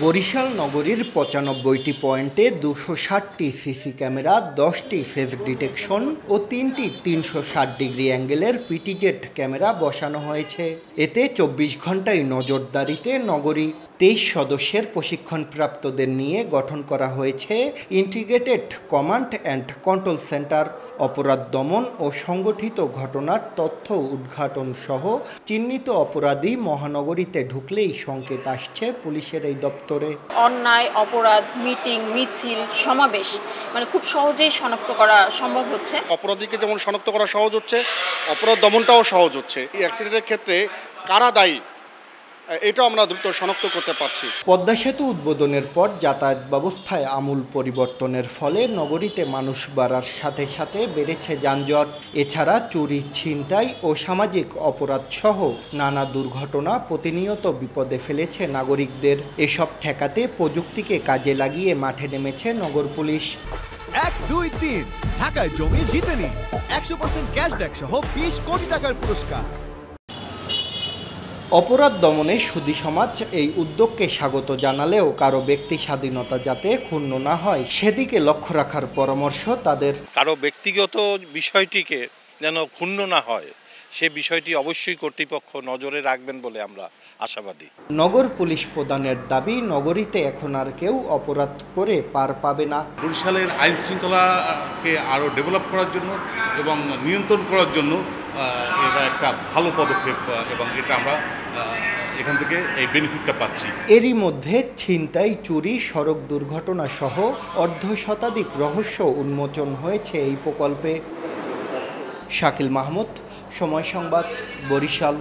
বরিশাল নগরীর ৯৫টি পয়েন্টে ২৬০টি CC camera, ১০টি ফেস ডিটেকশন ও ৩টি ৩৬০ ডিগ্রি অ্যাঙ্গেলের পিটিজেড ক্যামেরা বসানো হয়েছে। এতে ২৪ ঘণ্টায় নজরদারিতে নগরী ২৩ সদস্যের প্রশিক্ষণপ্রাপ্তদের নিয়ে গঠন করা হয়েছে integrated command and control centre. অপরাধ দমন ও সংগঠিত ঘটনার তথ্য উদ্ঘাটন সহ চিহ্নিত অপরাধী মহানগরীতে ঢুকলেই সংকেত আসছে পুলিশের এই দপ্তরে। অন্যায়, অপরাধ, মিটিং, মিছিল, সমাবেশ খুব সহজেই শনাক্ত করা সম্ভব হচ্ছে। অপরাধীকে যেমন শনাক্ত করা সহজ হচ্ছে, অপরাধ দমনটাও সহজ হচ্ছে। এই অ্যাক্সিডেন্টের ক্ষেত্রে কারা দায়ী এটা আমরা দ্রুত শনাক্ত করতে পারছি। পদ্মা সেতু উদ্বোধনের পর যাতায়াত ব্যবস্থায় আমূল পরিবর্তনের ফলে নগরীতে মানুষ বাড়ার সাথে সাথে বেড়েছে যানজট। এছাড়া চুরি, ছিনতাই ও সামাজিক অপরাধ সহ নানা দুর্ঘটনা প্রতিনিয়ত বিপদে ফেলেছে নাগরিকদের। এসব ঠেকাতে প্রযুক্তিকে কাজে লাগিয়ে মাঠে নেমেছে নগর পুলিশ। ১, ২, ৩ ঢাকায় জমি জিতে নিন ১০০% ক্যাশব্যাক সহ ২০ কোটি টাকার পুরস্কার। অপরাধ দমনে সুধী সমাজ এই উদ্যোগকে স্বাগত জানালেও কারো ব্যক্তি স্বাধীনতা যাতে ক্ষুণ্ণ না হয় সেদিকে লক্ষ্য রাখার পরামর্শ তাদের। কারো ব্যক্তিগত বিষয়টিকে যেন ক্ষুণ্ণ না হয় সে বিষয়টি অবশ্যই কর্তৃপক্ষ নজরে রাখবেন বলে আমরা আশাবাদী। নগর পুলিশ প্রধানের দাবি, নগরীতে এখন আর কেউ অপরাধ করে পার পাবে না। বরিশালের আইন শৃঙ্খলাকে আরও ডেভেলপ করার জন্য এবং নিয়ন্ত্রণ করার জন্য এটা একটা ভালো পদক্ষেপ এবং এটা আমরা এখান থেকে এই বেনিফিটটা পাচ্ছি। এরই মধ্যে ছিনতাই, চুরি, সড়ক দুর্ঘটনা সহ অর্ধশতাধিক রহস্য উন্মোচন হয়েছে এই প্রকল্পে। শাকিল মাহমুদ, সময় সংবাদ, বরিশাল।